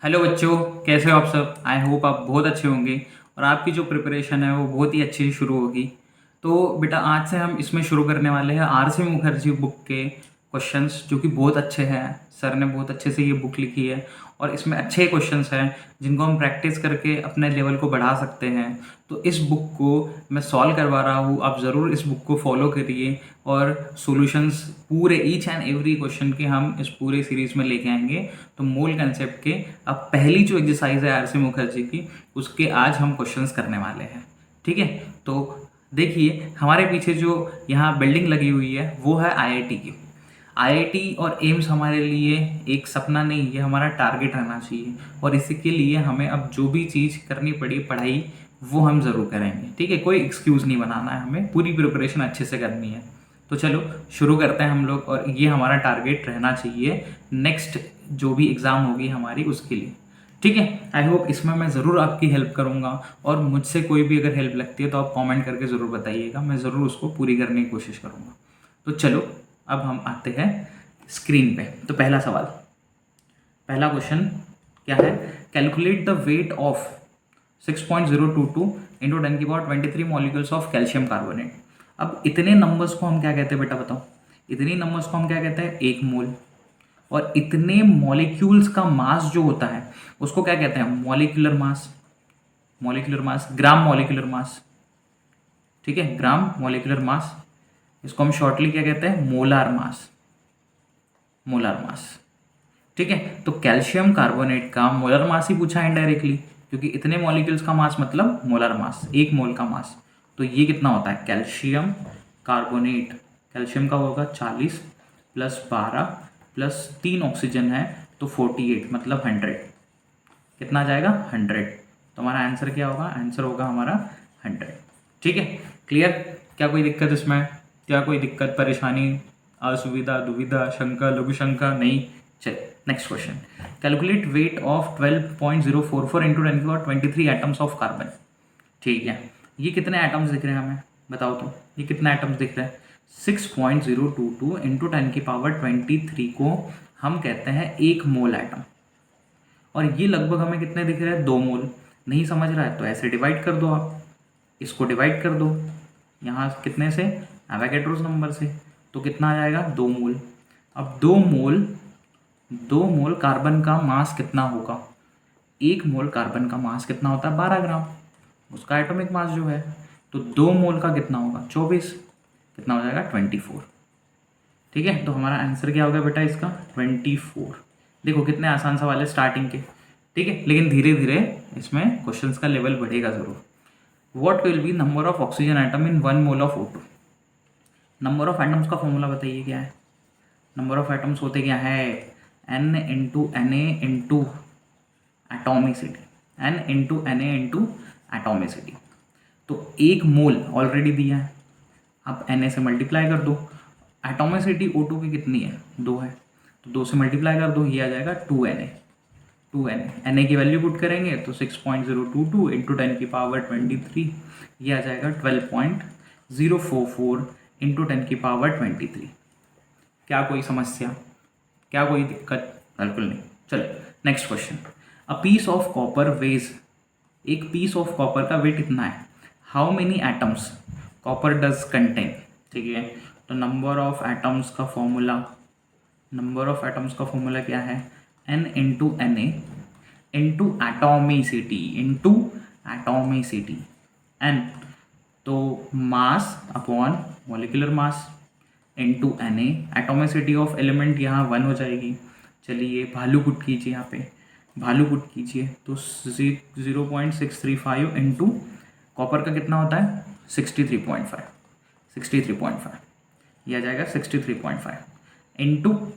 Hello बच्चों, कैसे हो आप सब। आई होप आप बहुत अच्छे होंगे और आपकी जो प्रिपरेशन है वो बहुत ही अच्छी से शुरू होगी। तो बेटा आज से हम इसमें शुरू करने वाले हैं आर सी मुखर्जी बुक के क्वेश्चंस, जो कि बहुत अच्छे हैं। सर ने बहुत अच्छे से ये बुक लिखी है और इसमें अच्छे क्वेश्चंस हैं जिनको हम प्रैक्टिस करके अपने लेवल को बढ़ा सकते हैं। तो इस बुक को मैं सॉल्व करवा रहा हूँ, आप ज़रूर इस बुक को फॉलो करिए और सॉल्यूशंस पूरे ईच एंड एवरी क्वेश्चन के हम इस पूरे सीरीज़ में लेके आएंगे। तो मूल कंसेप्ट के अब पहली जो एक्सरसाइज है आर सी मुखर्जी की, उसके आज हम क्वेश्चंस करने वाले हैं। ठीक है, तो देखिए हमारे पीछे जो यहाँ बिल्डिंग लगी हुई है वो है आईआईटी की। आईआईटी और एम्स हमारे लिए एक सपना नहीं, ये हमारा टारगेट रहना चाहिए और इसी के लिए हमें अब जो भी चीज़ करनी पड़ी पढ़ाई वो हम ज़रूर करेंगे। ठीक है, कोई एक्सक्यूज़ नहीं बनाना है, हमें पूरी प्रिपरेशन अच्छे से करनी है। तो चलो शुरू करते हैं हम लोग, और ये हमारा टारगेट रहना चाहिए नेक्स्ट जो भी एग्ज़ाम होगी हमारी उसके लिए। ठीक है, आई होप इसमें मैं ज़रूर आपकी हेल्प करूँगा और मुझसे कोई भी अगर हेल्प लगती है तो आप कमेंट करके ज़रूर बताइएगा, मैं ज़रूर उसको पूरी करने की कोशिश करूँगा। तो चलो अब हम आते हैं स्क्रीन पे। तो पहला सवाल, पहला क्वेश्चन क्या है, calculate the weight of 6.022 into 10⁻23 molecules of calcium carbonate. अब इतने नंबर्स को हम क्या कहते हैं बेटा बताओ, इतने नंबर्स को हम क्या कहते हैं, एक मोल। और इतने मॉलिक्यूल्स का मास जो होता है उसको क्या कहते हैं, molecular mass. Molecular mass, gram molecular mass. ठीक है, ग्राम मॉलिक्यूलर मास, इसको हम शॉर्टली क्या कहते हैं, मोलार मास। Molar mass. ठीक है, तो कैल्शियम कार्बोनेट का मोलर मास ही पूछा है इनडायरेक्टली, क्योंकि इतने मॉलिक्यूल्स का मास मतलब मोलर मास, एक मोल का मास। तो ये कितना होता है, कैल्शियम कार्बोनेट, कैल्शियम का होगा 40 प्लस 12 प्लस 3 ऑक्सीजन है तो 48 मतलब 100। कितना आ जाएगा, 100। तो हमारा आंसर क्या होगा, आंसर होगा हमारा 100। ठीक है, क्लियर। क्या कोई दिक्कत इसमें, क्या कोई दिक्कत परेशानी, असुविधा, दुविधा, शंका, लघु शंका, नहीं। चलिए next question, calculate weight of 12.044 into 10⁻23 atoms of carbon. ठीक है, ये कितने एटम्स दिख रहे हैं हमें बताओ तो, ये कितने एटम्स दिख रहे हैं, 6.022 इंटू 10⁻23 को हम कहते हैं एक मोल एटम। और ये लगभग हमें कितने दिख रहे हैं, 2 मोल। नहीं समझ रहा है तो ऐसे डिवाइड कर दो, आप इसको डिवाइड कर दो यहाँ कितने से, एवोगैड्रोस नंबर से, तो कितना आ जाएगा, 2 मोल। अब 2 मोल कार्बन का मास कितना होगा, 1 मोल कार्बन का मास कितना होता है, 12 ग्राम, उसका एटॉमिक मास जो है। तो 2 मोल का कितना होगा, 24, कितना हो जाएगा, 24। ठीक है, तो हमारा आंसर क्या होगा बेटा इसका, 24। देखो कितने आसान सवाल है स्टार्टिंग के। ठीक है, लेकिन धीरे धीरे इसमें क्वेश्चंस का लेवल बढ़ेगा ज़रूर। What will be number of oxygen atom in 1 mole of O2। Number of atoms का फॉर्मूला बताइए क्या है, नंबर ऑफ एटम्स होते क्या है, N into N A into atomicity, N into N A into atomicity. तो 1 मोल ऑलरेडी दिया है, आप Na से मल्टीप्लाई कर दो। एटोमिसिटी O2 की कितनी है, 2 है, तो 2 से मल्टीप्लाई कर दो, ये आ जाएगा 2Na। 2Na, Na की वैल्यू पुट करेंगे तो 6.022 इंटू 10⁻23, ये आ जाएगा 12.044 इंटू 10⁻23। क्या कोई समस्या, क्या कोई दिक्कत, बिल्कुल नहीं। चलो next question, a piece of copper weighs, एक पीस ऑफ कॉपर का वेट कितना है, how many atoms copper does contain. ठीक है, तो नंबर ऑफ एटम्स का फॉर्मूला, नंबर ऑफ एटम्स का फॉर्मूला क्या है, N into N A into atomicity, into atomicity N, तो mass upon molecular mass into N A, atomicity of element यहाँ 1 हो जाएगी। चलिए भालू पुट कीजिए, यहाँ पे भालू पुट कीजिए तो 0.635 इंटू कॉपर का कितना होता है, 63.5, 63.5, ये आ जाएगा 63.5 इंटू,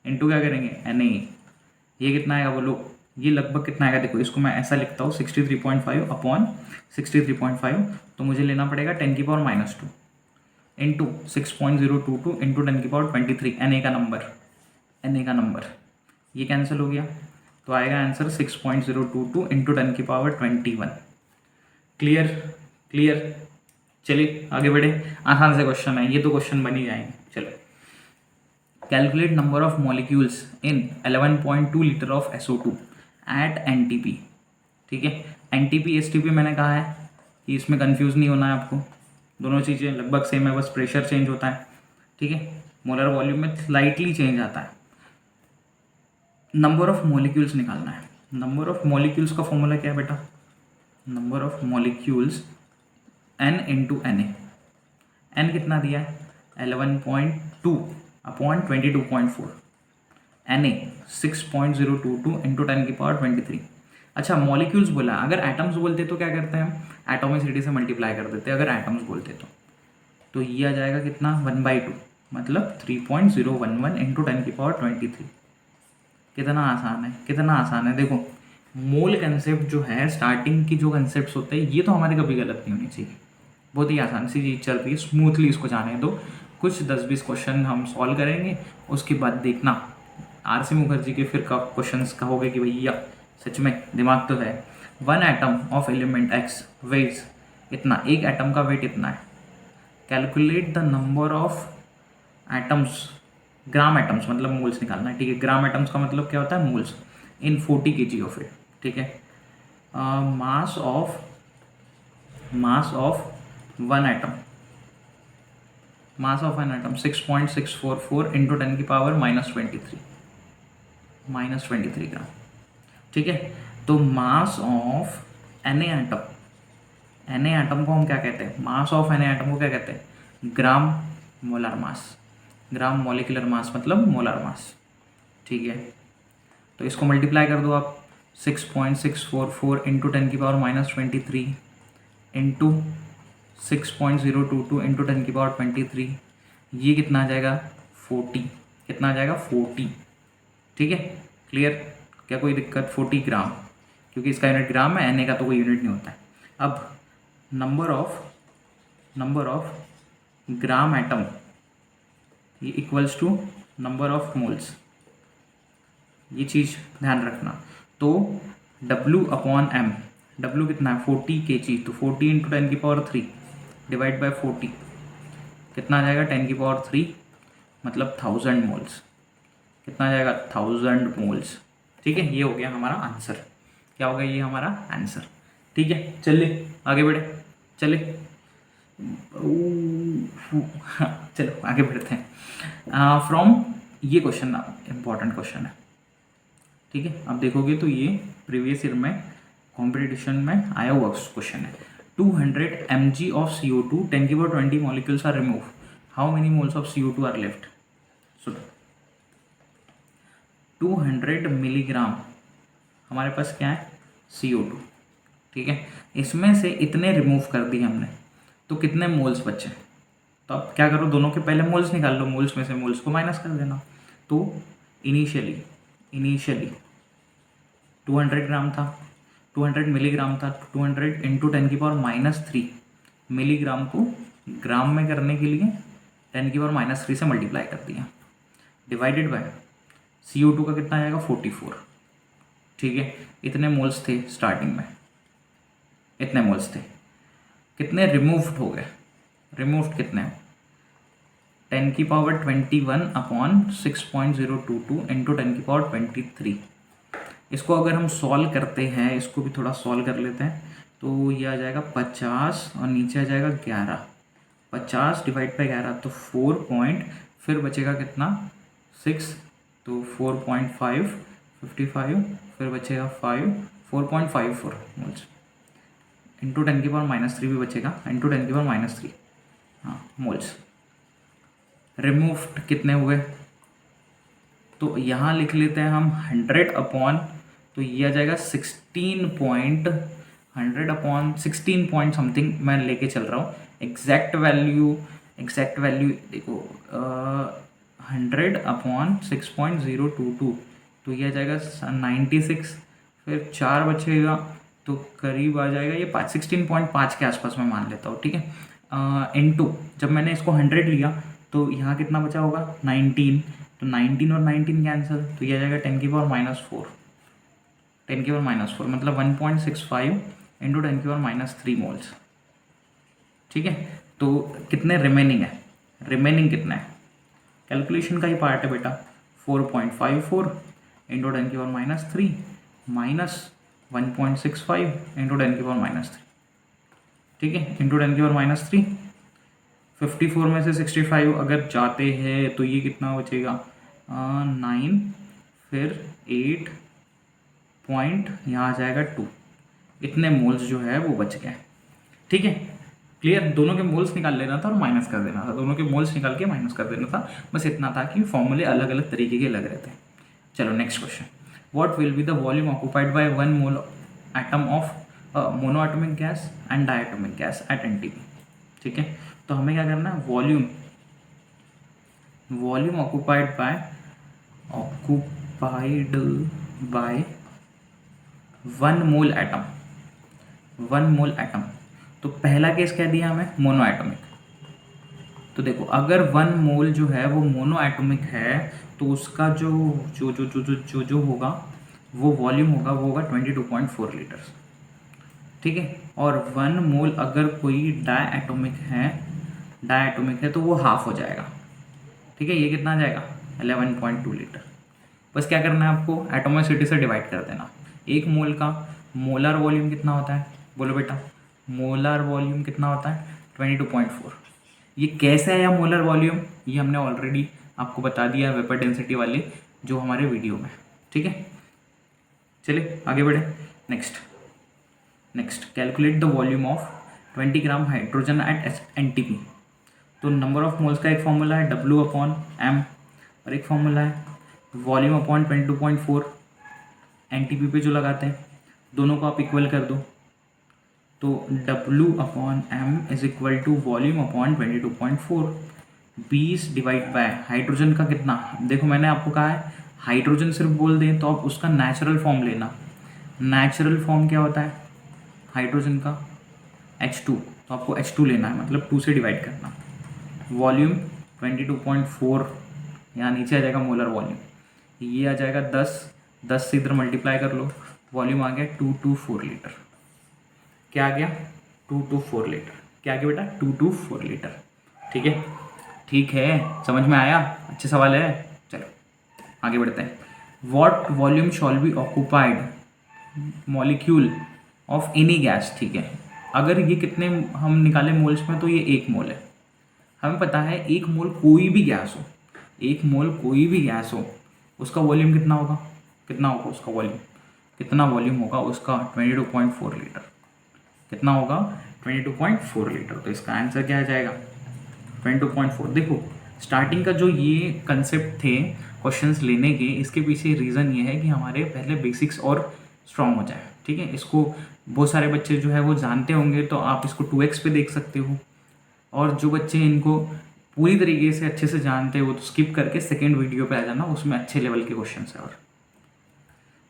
इंटू क्या करेंगे, एन ए, ये कितना आएगा बोलो, ये लगभग कितना आएगा, देखो इसको मैं ऐसा लिखता हूँ 63.5 अपॉन 63.5, तो मुझे लेना पड़ेगा 10⁻⁻2 इंटू 6.022 इंटू 10⁻23, एन ए का नंबर, एन ए का नंबर, ये कैंसिल हो गया तो आएगा आंसर 6.022 इंटू 10⁻21। Clear, clear. चलिए आगे बढ़े, आसान से क्वेश्चन है ये, तो क्वेश्चन बन ही जाएंगे। चलो, calculate number of molecules in 11.2 litre of SO2 at NTP, ठीक है। NTP STP मैंने कहा है कि इसमें कंफ्यूज नहीं होना है आपको, दोनों चीज़ें लगभग सेम है, बस प्रेशर चेंज होता है, ठीक है। मोलर वॉल्यूम में स्लाइटली चेंज आता है। नंबर ऑफ मॉलिक्यूल्स निकालना है। नंबर ऑफ मॉलिक्यूल्स का फॉर्मूला क्या है बेटा? Number of molecules N into Na। N कितना दिया है? 11.2 अपॉन 22.4। Na 6.022 into 10⁻23। अच्छा, मॉलिक्यूल्स बोला, अगर एटम्स बोलते तो क्या करते हैं हम? एटोमिसिटी से मल्टीप्लाई कर देते अगर एटम्स बोलते तो ये आ जाएगा कितना? 1/2, मतलब 3.011 इंटू 10⁻23। कितना आसान है, कितना आसान है। देखो, मोल कंसेप्ट जो है, स्टार्टिंग की जो कंसेप्ट होते हैं, ये तो हमारे कभी गलत नहीं होनी चाहिए। बहुत ही आसान सी चीज़ चल रही है, स्मूथली इसको जाने दो। कुछ 10-20 क्वेश्चन हम सॉल्व करेंगे, उसके बाद देखना RC मुखर्जी के फिर क्वेश्चन कहोगे कि भैया सच में दिमाग तो है। 1 atom of element X weighs इतना, एक एटम का वेट इतना है। Calculate the number of atoms, gram atoms मतलब मोल्स निकालना है, ठीक है। ग्राम एटम्स का मतलब क्या होता है? Moles in 40 kg of it, ठीक है। Mass of one atom, mass of an atom 6.644 into 10⁻23 ग्राम, ठीक है। तो mass of Na atom, Na atom को हम क्या कहते हैं? मास ऑफ Na एटम को क्या कहते हैं? ग्राम molar mass. Gram molecular mass मतलब मोलर मास, ठीक है। तो इसको मल्टीप्लाई कर दो आप, 6.644 इंटू 10⁻23 इंटू 6.022 इंटू 10⁻23, ये कितना आ जाएगा? 40। कितना आ जाएगा? 40, ठीक है। क्लियर? क्या कोई दिक्कत? 40 ग्राम, क्योंकि इसका यूनिट ग्राम है, Na का तो कोई यूनिट नहीं होता है। अब नंबर ऑफ ग्राम एटम ये equals to number of moles, ये चीज़ ध्यान रखना। तो W अपॉन M, W कितना है? 40 kg, तो 40 इंटू 10⁻3 डिवाइड बाई 40, कितना आ जाएगा? 10⁻3 मतलब 1000 मोल्स। कितना आ जाएगा? 1000 मोल्स, ठीक है। ये हो गया हमारा आंसर। क्या हो गया? ये हमारा आंसर, ठीक है। चलिए आगे बढ़े, चले चलो आगे बढ़ते हैं। फ्रॉम, ये क्वेश्चन ना इम्पॉर्टेंट क्वेश्चन है, ठीक है। अब देखोगे तो ये प्रीवियस ईयर में कॉम्पिटिशन में आया हुआ क्वेश्चन है। 200 mg of CO2, 10⁻20 molecules are remove, how many moles of CO2 are left? सुनो, 200 मिलीग्राम हमारे पास क्या है? CO2, ठीक है। इसमें से इतने रिमूव कर दिए हमने, तो कितने मोल्स बचे? तो अब क्या करो, दोनों के पहले मोल्स निकाल लो, मोल्स में से मोल्स को माइनस कर देना। तो इनिशियली 200 ग्राम था, 200 मिलीग्राम था, 200 इंटू 10⁻³ मिलीग्राम को ग्राम में करने के लिए 10⁻³ से मल्टीप्लाई कर दिया, डिवाइडेड बाय CO2 का कितना आएगा? 44, ठीक है। इतने मोल्स थे स्टार्टिंग में, इतने मोल्स थे। कितने रिमूव्ड हो गए? रिमूव्ड कितने? 10⁻21 अपॉन 6.022 इंटू 10⁻23। इसको अगर हम सॉल्व करते हैं, इसको भी थोड़ा सॉल्व कर लेते हैं, तो ये आ जाएगा 50 और नीचे आ जाएगा 11। 50 डिवाइड बाई 11 तो 4 पॉइंट, फिर बचेगा कितना? 6, तो 4.5, 55, फिर बचेगा 5, 4.54 मोल्स इंटू 10⁻³ भी बचेगा, इंटू 10⁻³, हाँ मोल्स। रिमूव्ड कितने हुए? तो यहाँ लिख लेते हैं हम 100 अपॉन, तो ये आ जाएगा 16 पॉइंट समथिंग मैं लेके चल रहा हूँ। एग्जैक्ट वैल्यू देखो, 100 अपॉन 6.022, तो ये आ जाएगा 96, फिर 4 बचेगा तो करीब आ जाएगा ये 16.5 के आसपास मैं मान लेता हूँ, ठीक है। इनटू, जब मैंने इसको 100 लिया तो यहाँ कितना बचा होगा? 19, तो 19 और 19 कैंसिल, तो ये आ जाएगा 10⁻⁴, 10⁻⁴ मतलब 1.65 इंटू 10⁻³ मोल्स, ठीक है। तो कितने रिमेनिंग है? रिमेनिंग कितना है? कैलकुलेशन का ही पार्ट है बेटा। 4.54 इंटू 10⁻³ माइनस 1.65 इंटू 10⁻³ ठीक है, इंटू 10⁻³ 54 में से 65 अगर जाते हैं तो ये कितना बचेगा 9, फिर 8 पॉइंट यहाँ आ जाएगा 2, इतने मोल्स जो है वो बच गए। ठीक है, क्लियर। दोनों के मोल्स निकाल लेना था और माइनस कर देना था, दोनों के मोल्स निकाल के माइनस कर देना था, बस इतना था कि फॉर्मूले अलग अलग तरीके के लग रहे थे। चलो next question, what will be the volume occupied by 1 mole atom of monoatomic gas and diatomic gas at NTP। ठीक है, तो हमें क्या करना है, volume occupied by 1 mole atom. तो पहला केस क्या दिया हमें, मोनो एटॉमिक। तो देखो अगर 1 मोल जो है वो मोनो एटॉमिक है तो उसका जो होगा वो वॉल्यूम होगा, वो होगा 22.4 लीटर। ठीक है, और 1 मोल अगर कोई डायटोमिक है तो वो हाफ हो जाएगा। ठीक है, ये कितना आ जाएगा 11.2 लीटर। बस क्या करना है आपको, एटोमिसिटी से डिवाइड कर देना। एक मोल का मोलर वॉल्यूम कितना होता है, बोलो बेटा, मोलर वॉल्यूम कितना होता है 22.4। ये कैसे आया मोलर वॉल्यूम, ये हमने ऑलरेडी आपको बता दिया है वेपर डेंसिटी वाले जो हमारे वीडियो में। ठीक है, चलिए आगे बढ़े। Next calculate the volume of 20 gram hydrogen at NTP। तो नंबर ऑफ मोल्स का एक फॉर्मूला है W/m और एक फॉर्मूला है वॉल्यूम अपॉन 22.4 NTP पे जो लगाते हैं, दोनों को आप इक्वल कर दो। तो W/m is equal to volume upon 22.4। 20 divide by hydrogen का कितना, देखो मैंने आपको कहा है हाइड्रोजन सिर्फ बोल दें तो आप उसका नेचुरल फॉर्म लेना। नेचुरल फॉर्म क्या होता है हाइड्रोजन का, H2, तो आपको H2 लेना है, मतलब 2 से डिवाइड करना। वॉल्यूम 22.4 यहाँ नीचे आ जाएगा मोलर वॉल्यूम, ये आ जाएगा 10 से इधर मल्टीप्लाई कर लो, वॉल्यूम आ गया 224 लीटर। क्या आ गया 224 लीटर, क्या आ गया बेटा 224 लीटर। ठीक है, ठीक है, समझ में आया, अच्छे सवाल है। चलो आगे बढ़ते हैं। What volume shawl B occupied molecule of any gas. ठीक है, अगर ये कितने हम निकाले मोल्स में, तो ये 1 मोल है। हमें पता है 1 मोल कोई भी गैस हो, उसका वॉल्यूम कितना होगा उसका वॉल्यूम, कितना वॉल्यूम होगा उसका 22.4 लीटर। कितना होगा 22.4 लीटर। तो इसका आंसर क्या आ जाएगा 22.4। देखो स्टार्टिंग का जो ये कंसेप्ट थे क्वेश्चंस लेने के, इसके पीछे रीज़न ये है कि हमारे पहले बेसिक्स और स्ट्रॉन्ग हो जाए। ठीक है, इसको बहुत सारे बच्चे जो है वो जानते होंगे, तो आप इसको 2x पे देख सकते हो, और जो बच्चे इनको पूरी तरीके से अच्छे से जानते हो तो स्किप करके सेकेंड वीडियो पे आ जाना, उसमें अच्छे लेवल के क्वेश्चन है। और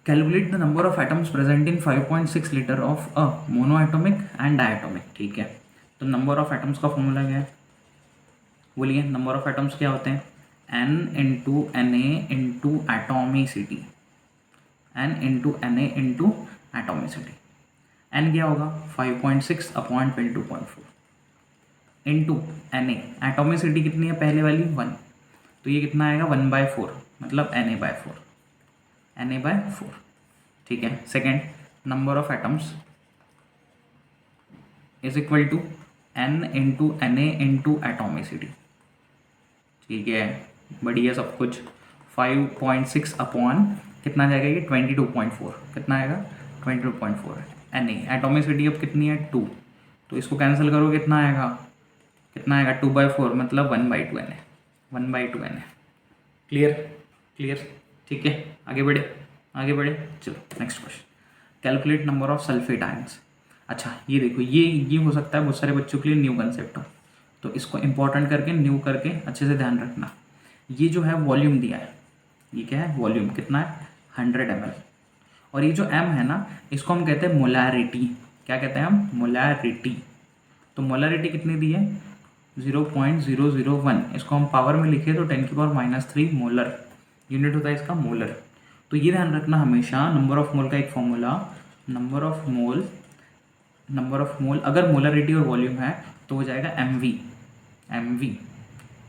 calculate the number of atoms present in 5.6 litre of a monoatomic and diatomic. ठीक है, तो नंबर ऑफ एटम्स का फॉर्मूला क्या है, बोलिए नंबर ऑफ एटम्स क्या होते हैं, N into Na into atomicity, N into Na into atomicity. N क्या होगा 5.6/22.4 इंटू Na, एटोमिसिटी कितनी है पहले वाली 1, तो ये कितना आएगा 1/4, मतलब Na/4। ठीक है, second number of atoms is equal to N into Na into atomicity. ठीक है, बढ़िया सब कुछ। 5.6 अपॉन कितना जाएगा ये 22.4, कितना आएगा 22.4। Na एटोमिसिटी अब कितनी है 2, तो इसको कैंसिल करो, कितना आएगा 2/4, मतलब 1/2 Na, 1/2 Na। क्लियर। ठीक है, आगे बढ़े। चलो next question, calculate number of sulphate ions. अच्छा ये देखो, ये हो सकता है बहुत सारे बच्चों के लिए न्यू कंसेप्ट हो, तो इसको इंपॉर्टेंट करके न्यू करके अच्छे से ध्यान रखना। ये जो है वॉल्यूम दिया है, ये क्या है वॉल्यूम, कितना है 100 ml, और ये जो m है ना, इसको हम कहते हैं मोलैरिटी। क्या कहते हैं हम, मोलैरिटी। तो मोलैरिटी कितनी दी है 0.001, इसको हम पावर में लिखे तो 10⁻³ मोलर, यूनिट होता है इसका मोलर। तो ये ध्यान रखना हमेशा, नंबर ऑफ मोल का एक फॉर्मूला, नंबर ऑफ मोल अगर मोलरिटी और वॉल्यूम है तो हो जाएगा mv।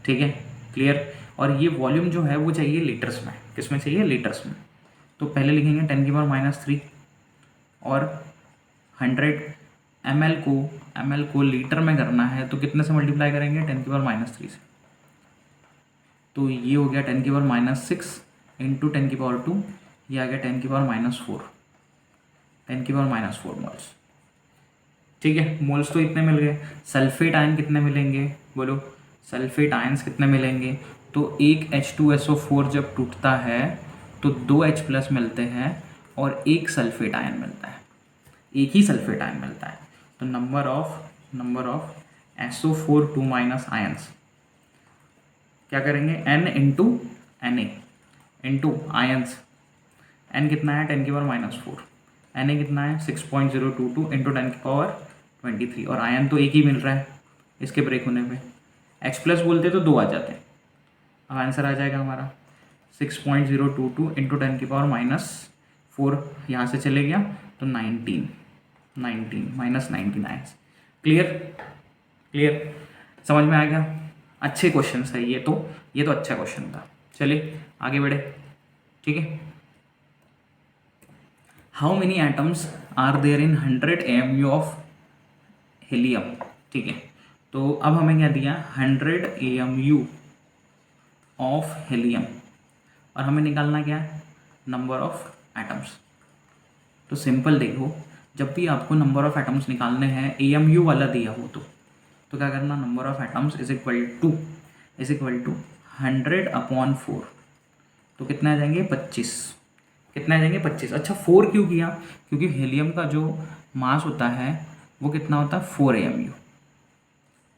ठीक है, क्लियर। और ये वॉल्यूम जो है वो चाहिए लीटर्स में, किस में चाहिए लीटर्स में। तो तो पहले लिखेंगे 10⁻³ और 100 ml को लीटर में करना है तो कितने से मल्टीप्लाई करेंगे 10⁻³ से। तो ये हो गया 10⁻6 इंटू 10⁻², ये आ गया 10⁻4 मोल्स। ठीक है, मोल्स तो इतने मिल गए। सल्फेट आयन कितने मिलेंगे बोलो, सल्फेट आयन्स कितने मिलेंगे? तो एक H2SO4 जब टूटता है तो 2 H+ मिलते हैं और एक सल्फेट आयन मिलता है, एक ही सल्फेट आयन मिलता है। तो नंबर ऑफ SO4 2- आयन्स क्या करेंगे, N into Na into ions. N कितना है 10⁻⁴, Na कितना है 6.022 इंटू 10⁻23 और आयन तो एक ही मिल रहा है इसके ब्रेक होने पे। H+ बोलते तो 2 आ जाते। अब आंसर आ जाएगा हमारा 6.022 इंटू 10⁻⁴, यहाँ से चले गया तो 19 -19 आयन्स। क्लियर समझ में आ गया? अच्छे क्वेश्चन है ये तो अच्छा क्वेश्चन था। चलिए आगे बढ़े। ठीक है, how many atoms are there in 100 AMU of helium. ठीक है, तो अब हमें क्या दिया 100 AMU ऑफ हीलियम और हमें निकालना क्या है, नंबर ऑफ एटम्स। तो सिंपल देखो, जब भी आपको नंबर ऑफ एटम्स निकालने हैं AMU वाला दिया हो तो क्या करना, number of atoms is equal to 100/4। तो कितने आ जाएंगे 25। कितने आ जाएंगे 25। अच्छा 4 क्यों किया, क्योंकि हीलियम का जो मास होता है वो कितना होता है 4 AMU।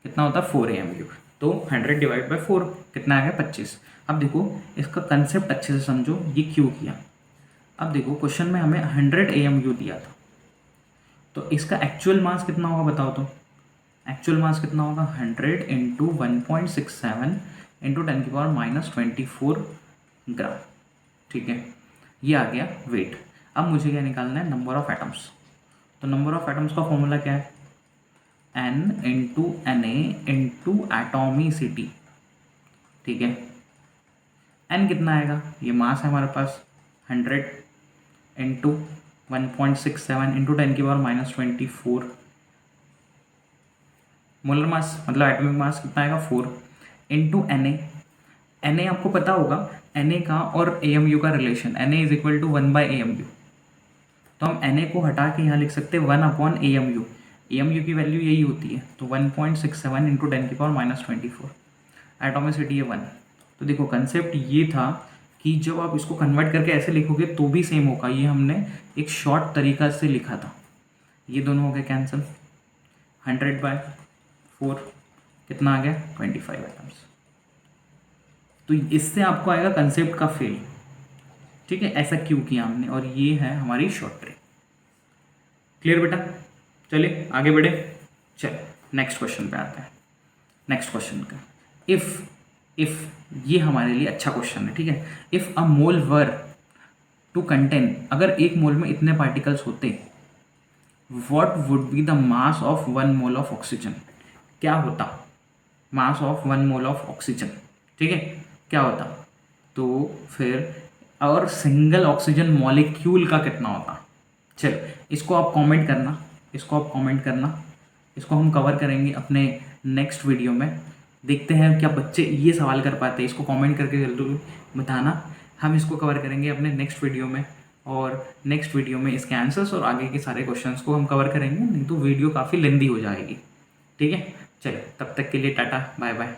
कितना होता है 4 AMU। तो 100/4 कितना आ गया 25। अब देखो इसका कंसेप्ट अच्छे से समझो, ये क्यों किया। अब देखो क्वेश्चन में हमें 100 AMU दिया था, तो इसका एक्चुअल मास कितना होगा बताओ। तो एक्चुअल मास कितना होगा 100 इंटू 1.67 इंटू 10⁻24 ग्राम। ठीक है, ये आ गया वेट। अब मुझे क्या निकालना है, नंबर ऑफ एटम्स। तो नंबर ऑफ एटम्स का फॉर्मूला क्या है, N into Na into atomicity. ठीक है, N कितना आएगा, ये मास है हमारे पास 100 इंटू 1.67 इंटू 10⁻24 मोलर मास, मतलब एटॉमिक मास कितना आएगा 4 इंटू Na आपको पता होगा Na का और AMU का relation, Na is equal to 1/AMU। तो हम Na को हटा के यहाँ लिख सकते हैं 1/AMU। AMU की वैल्यू यही होती है, तो 1.67 इंटू 10⁻24 एटॉमिसिटी है 1। तो देखो कंसेप्ट ये था कि जब आप इसको कन्वर्ट करके ऐसे लिखोगे तो भी सेम होगा। ये हमने एक शॉर्ट तरीका से लिखा था। ये दोनों हो गए कैंसिल, 100/4 कितना आ गया 25 एटम्स। तो इससे आपको आएगा कंसेप्ट का फेल। ठीक है, ऐसा क्यों किया हमने, और ये है हमारी शॉर्ट ट्रिक। क्लियर बेटा? चलिए आगे बढ़े। चल नेक्स्ट क्वेश्चन पे आते हैं। नेक्स्ट क्वेश्चन का इफ ये हमारे लिए अच्छा क्वेश्चन है। ठीक है, if a mole were to contain, अगर एक मोल में इतने पार्टिकल्स होते, what would be the mass of 1 mole of oxygen. क्या होता mass of 1 mole of oxygen. ठीक है, क्या होता, तो फिर और सिंगल ऑक्सीजन मॉलिक्यूल का कितना होता। चलो इसको आप कमेंट करना, इसको हम कवर करेंगे अपने नेक्स्ट वीडियो में। देखते हैं क्या बच्चे ये सवाल कर पाते हैं, इसको कमेंट करके जल्दी बताना। हम इसको कवर करेंगे अपने नेक्स्ट वीडियो में, और नेक्स्ट वीडियो में इसके आंसर्स और आगे के सारे क्वेश्चंस को हम कवर करेंगे, नहीं तो वीडियो काफ़ी लेंदी हो जाएगी। ठीक है, चलो तब तक के लिए टाटा बाय बाय।